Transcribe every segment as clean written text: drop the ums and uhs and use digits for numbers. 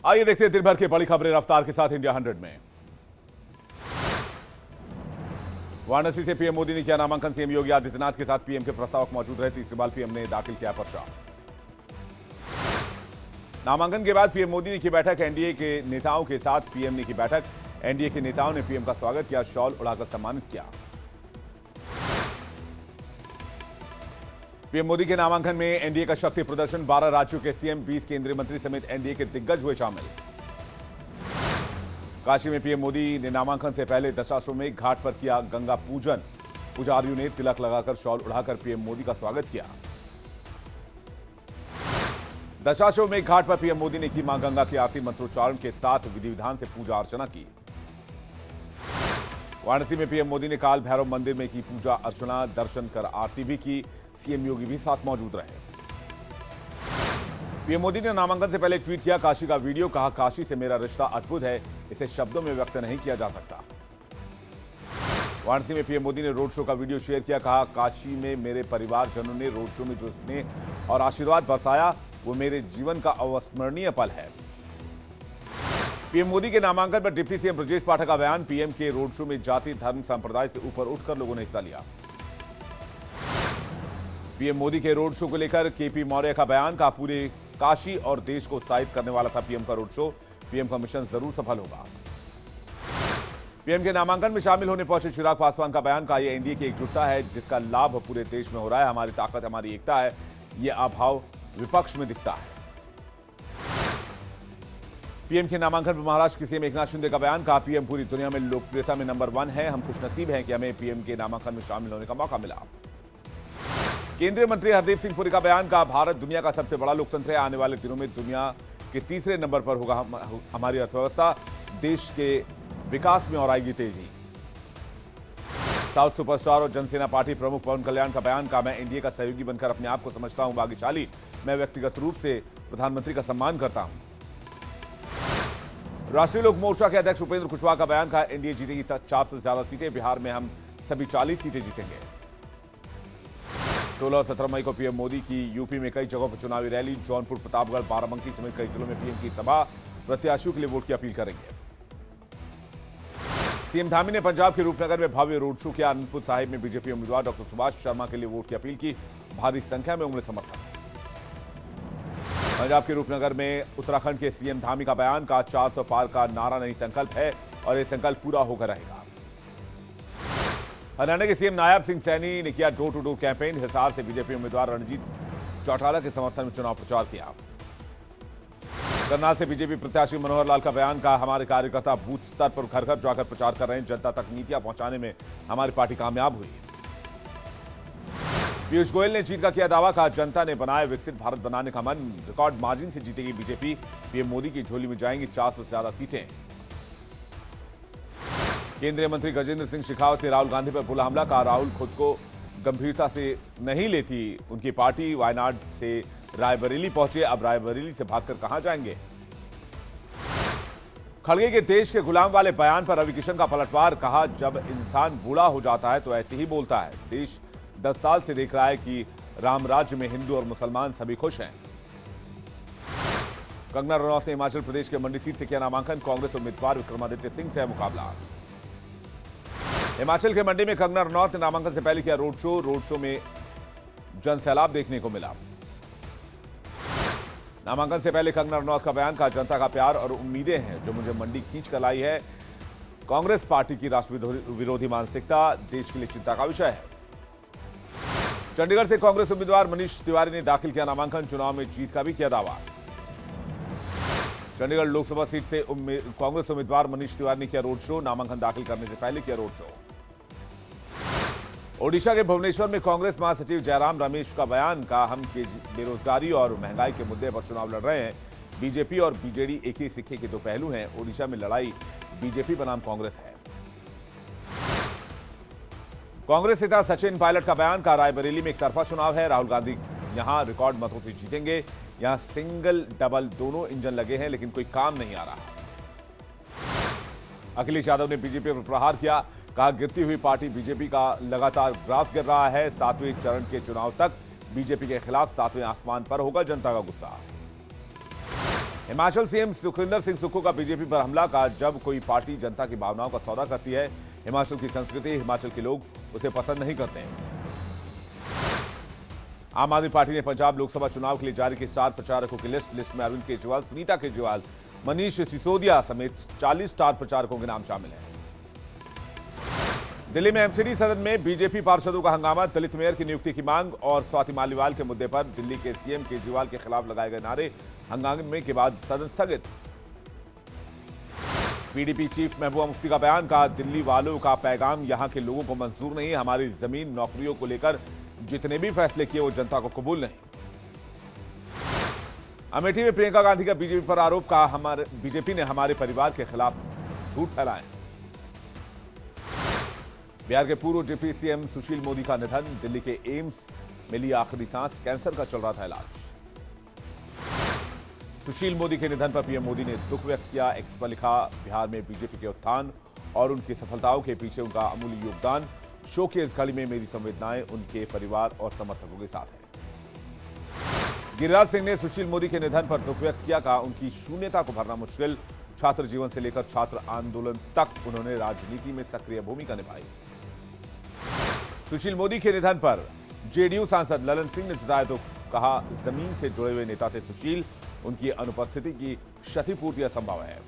आइए देखते हैं दिन भर की बड़ी खबरें रफ्तार के साथ इंडिया 100 में। वाराणसी से पीएम मोदी ने किया नामांकन। सीएम योगी आदित्यनाथ के साथ पीएम के प्रस्तावक मौजूद रहे। तीसरी बार पीएम ने दाखिल किया पर्चा। नामांकन के बाद पीएम मोदी ने की बैठक। एनडीए के नेताओं के साथ पीएम ने की बैठक। एनडीए के नेताओं ने पीएम का स्वागत किया, शॉल उड़ाकर सम्मानित किया। पीएम मोदी के नामांकन में एनडीए का शक्ति प्रदर्शन। 12 राज्यों के सीएम, 20 केंद्रीय मंत्री समेत एनडीए के दिग्गज हुए शामिल। काशी में पीएम मोदी ने नामांकन से पहले दशाश्वमेध घाट पर किया गंगा पूजन। पुजारियों ने तिलक लगाकर शॉल उड़ाकर पीएम मोदी का स्वागत किया। दशाश्वमेध घाट पर पीएम मोदी ने की मां गंगा की आरती। मंत्रोच्चारण के साथ विधि विधान से पूजा अर्चना की। वाराणसी में पीएम मोदी ने काल भैरव मंदिर में की पूजा अर्चना, दर्शन कर आरती भी की। सीएम योगी भी साथ मौजूद रहे। पीएम मोदी ने नामांकन से पहले ट्वीट किया काशी का वीडियो। कहा, काशी से मेरा रिश्ता अद्भुत है, इसे शब्दों में व्यक्त नहीं किया जा सकता। वाराणसी में पीएम मोदी ने रोड शो का वीडियो शेयर किया। कहा, काशी में मेरे परिवारजनों ने रोड शो में जो स्नेह और आशीर्वाद बरसाया वो मेरे जीवन का अविस्मरणीय पल है। पीएम मोदी के नामांकन पर डिप्टी सीएम ब्रजेश पाठक का बयान। पीएम के रोड शो में जाति धर्म संप्रदाय से ऊपर उठकर लोगों ने हिस्सा लिया। पीएम मोदी के रोड शो को लेकर केपी मौर्य का बयान। कहा, पूरे काशी और देश को उत्साहित करने वाला था पीएम का रोड शो। पीएम का मिशन जरूर सफल होगा। पीएम के नामांकन में शामिल होने पहुंचे चिराग पासवान का बयान। कहा, यह एनडीए की एकजुटता है जिसका लाभ पूरे देश में हो रहा है। हमारी ताकत हमारी एकता है, यह अभाव विपक्ष में दिखता है। पीएम के नामांकन पर महाराष्ट्र के सीएम एकनाथ शिंदे का बयान। कहा, पीएम पूरी दुनिया में लोकप्रियता में नंबर 1 है। हम खुशनसीब हैं कि हमें पीएम के नामांकन में शामिल होने का मौका मिला। केंद्रीय मंत्री हरदीप सिंह पुरी का बयान। कहा, भारत दुनिया का सबसे बड़ा लोकतंत्र है। आने वाले दिनों में दुनिया के तीसरे नंबर पर होगा हमारी अर्थव्यवस्था। देश के विकास में और आएगी तेजी। साउथ सुपरस्टार और जनसेना पार्टी प्रमुख पवन कल्याण का बयान। कहा, मैं एनडीए का सहयोगी बनकर अपने आप को समझता हूं भाग्यशाली। मैं व्यक्तिगत रूप से प्रधानमंत्री का सम्मान करता हूं। राष्ट्रीय लोक मोर्चा के अध्यक्ष उपेंद्र कुशवाहा का बयान। कहा, एनडीए जीतेगी 4 से ज्यादा सीटें। बिहार में हम सभी 40 सीटें जीतेंगे। 16 और 17 मई को पीएम मोदी की यूपी में कई जगहों पर चुनावी रैली। जौनपुर, प्रतापगढ़, बाराबंकी समेत कई जिलों में पीएम की सभा। प्रत्याशियों के लिए वोट की अपील करेंगे। सीएम धामी ने पंजाब के रूपनगर में भव्य रोड शो किया। अनंतपुर साहिब में बीजेपी उम्मीदवार डॉक्टर सुभाष शर्मा के लिए वोट की अपील की। भारी संख्या में उमड़े समर्थक। पंजाब के रूपनगर में उत्तराखंड के सीएम धामी का बयान। कहा, 400 पार का नारा नहीं संकल्प है और यह संकल्प पूरा होकर रहेगा। हरियाणा के सीएम नायब सिंह सैनी ने किया door to door campaign. Hisar से बीजेपी उम्मीदवार रणजीत चौटाला के समर्थन में चुनाव प्रचार किया। करनाल से बीजेपी प्रत्याशी मनोहर लाल का बयान। कहा, हमारे कार्यकर्ता बूथ स्तर पर घर घर जाकर प्रचार कर रहे हैं। जनता तक नीतियां पहुंचाने में हमारी पार्टी कामयाब हुई। पीयूष गोयल ने जीत का किया दावा। कहा, जनता ने बनाया विकसित भारत बनाने का मन। रिकॉर्ड मार्जिन से जीतेगी बीजेपी। पीएम मोदी की झोली में जाएंगी 400 से ज्यादा सीटें। केंद्रीय मंत्री गजेंद्र सिंह शेखावत ने राहुल गांधी पर बोला हमला। कहा, राहुल खुद को गंभीरता से नहीं लेती उनकी पार्टी। वायनाड से रायबरेली पहुंचे, अब रायबरेली से भागकर कहां जाएंगे। खड़गे के देश के गुलाम वाले बयान पर रवि किशन का पलटवार। कहा, जब इंसान बूढ़ा हो जाता है तो ऐसे ही बोलता है। देश 10 साल से देख रहा है कि राम राज्य में हिंदू और मुसलमान सभी खुश हैं। कंगना रनौत ने हिमाचल प्रदेश के मंडी सीट से किया नामांकन। कांग्रेस उम्मीदवार विक्रमादित्य सिंह से है मुकाबला। हिमाचल के मंडी में कंगना रनौत ने नामांकन से पहले किया रोड शो। रोड शो में जनसैलाब देखने को मिला। नामांकन से पहले कंगना रनौत का बयान। कहा, जनता का प्यार और उम्मीदें हैं जो मुझे मंडी खींच कर लाई है। कांग्रेस पार्टी की राष्ट्र विरोधी मानसिकता देश के लिए चिंता का विषय है। चंडीगढ़ से कांग्रेस उम्मीदवार मनीष तिवारी ने दाखिल किया नामांकन। चुनाव में जीत का भी किया दावा। चंडीगढ़ लोकसभा सीट से कांग्रेस उम्मीदवार मनीष तिवारी ने किया रोड शो। नामांकन दाखिल करने से पहले किया रोड शो। ओडिशा के भुवनेश्वर में कांग्रेस महासचिव जयराम रमेश का बयान। कहा, हम बेरोजगारी और महंगाई के मुद्दे पर चुनाव लड़ रहे हैं। बीजेपी और बीजेडी एक ही सिक्के के दो पहलू हैं। ओडिशा में लड़ाई बीजेपी बनाम कांग्रेस है। कांग्रेस नेता सचिन पायलट का बयान। कहा, रायबरेली में एक तरफा चुनाव है। राहुल गांधी यहां रिकॉर्ड मतों से जीतेंगे। यहां सिंगल डबल दोनों इंजन लगे हैं लेकिन कोई काम नहीं आ रहा। अखिलेश यादव ने बीजेपी पर प्रहार किया। कहा, गिरती हुई पार्टी बीजेपी का लगातार ग्राफ गिर रहा है। 7वें चरण के चुनाव तक बीजेपी के खिलाफ 7वें आसमान पर होगा जनता का गुस्सा। हिमाचल सीएम सुखविंदर सिंह सुक्खू का बीजेपी पर हमला का जब कोई पार्टी जनता की भावनाओं का सौदा करती है, हिमाचल की संस्कृति, हिमाचल के लोग उसे पसंद नहीं करते हैं। आम आदमी पार्टी ने पंजाब लोकसभा चुनाव के लिए जारी की स्टार प्रचारकों की लिस्ट में अरविंद केजरीवाल, सुनीता केजरीवाल, मनीष सिसोदिया समेत 40 स्टार प्रचारकों के नाम शामिल हैं। दिल्ली में एमसीडी सदन में बीजेपी पार्षदों का हंगामा, दलित मेयर की नियुक्ति की मांग और स्वाति मालीवाल के मुद्दे पर दिल्ली के सीएम केजरीवाल के खिलाफ लगाए गए नारे, हंगामे के बाद सदन स्थगित। पीडीपी चीफ महबूबा मुफ्ती का बयान, कहा दिल्ली वालों का पैगाम यहां के लोगों को मंजूर नहीं, हमारी जमीन नौकरियों को लेकर जितने भी फैसले किए वो जनता को कबूल नहीं। अमेठी में प्रियंका गांधी का बीजेपी पर आरोप, कहा बीजेपी ने हमारे परिवार के खिलाफ झूठ फैलाए। बिहार के पूर्व डिप्टी सीएम सुशील मोदी का निधन, दिल्ली के एम्स में ली आखिरी सांस, कैंसर का चल रहा था इलाज। सुशील मोदी के निधन पर पीएम मोदी ने दुख व्यक्त किया, एक्स पर लिखा, बिहार में बीजेपी के उत्थान और उनकी सफलताओं के पीछे उनका अमूल्य योगदान, शोक की इस घड़ी में मेरी संवेदनाएं उनके परिवार और समर्थकों के साथ है। गिरिराज सिंह ने सुशील मोदी के निधन पर दुख व्यक्त किया, कहा उनकी शून्यता को भरना मुश्किल, छात्र जीवन से लेकर छात्र आंदोलन तक उन्होंने राजनीति में सक्रिय भूमिका निभाई। सुशील मोदी के निधन पर जेडीयू सांसद ललन सिंह ने जताया दुख, कहा जमीन से जुड़े हुए नेता थे सुशील, उनकी अनुपस्थिति की क्षतिपूर्ति असंभव है।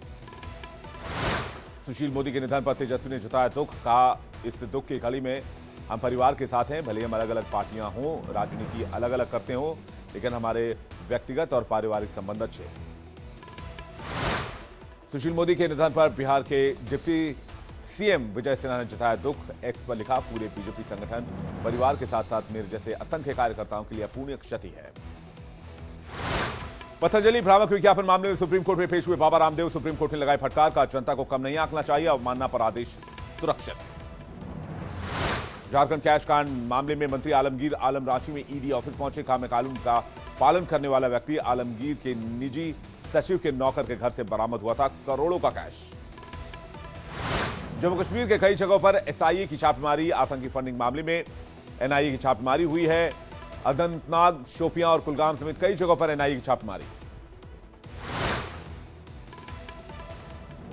सुशील मोदी के निधन पर तेजस्वी ने जताया दुख, कहा इस दुख की घड़ी में हम परिवार के साथ हैं, भले हम अलग अलग पार्टियां हों, राजनीति अलग अलग करते हों, लेकिन हमारे व्यक्तिगत और पारिवारिक संबंध अच्छे। सुशील मोदी के निधन पर बिहार के डिप्टी सीएम विजय सिन्हा ने जताया दुख, एक्स पर लिखा, पूरे बीजेपी संगठन परिवार के साथ साथ मेरे जैसे असंख्य कार्यकर्ताओं के लिए अपूर्णीय क्षति है। पतंजलि भ्रामक विज्ञापन मामले में सुप्रीम कोर्ट में पेश हुए बाबा रामदेव, सुप्रीम कोर्ट ने लगाई फटकार, का जनता को कम नहीं आंकना चाहिए, अवमानना पर आदेश सुरक्षित। झारखंड कैश कांड मामले में मंत्री आलमगीर आलम रांची में ईडी ऑफिस पहुंचे, कहा मैं कानून का पालन करने वाला व्यक्ति, आलमगीर के निजी सचिव के नौकर के घर से बरामद हुआ था करोड़ों का कैश। जम्मू कश्मीर के कई जगहों पर एसआईए की छापेमारी, आतंकी फंडिंग मामले में एनआईए की छापेमारी हुई है, अनंतनाग, शोपियां और कुलगाम समेत कई जगहों पर एनआईए की छापेमारी।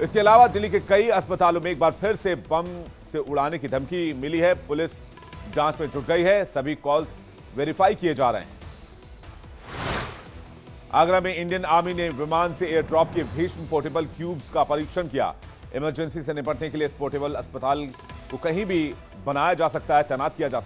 इसके अलावा दिल्ली के कई अस्पतालों में एक बार फिर से बम से उड़ाने की धमकी मिली है, पुलिस जांच में जुट गई है, सभी कॉल्स वेरीफाई किए जा रहे हैं। आगरा में इंडियन आर्मी ने विमान से एयर ड्रॉप के भीष्म पोर्टेबल क्यूब्स का परीक्षण किया, इमरजेंसी से निपटने के लिए इस पोर्टेबल अस्पताल को कहीं भी बनाया जा सकता है, तैनात किया जा सकता है।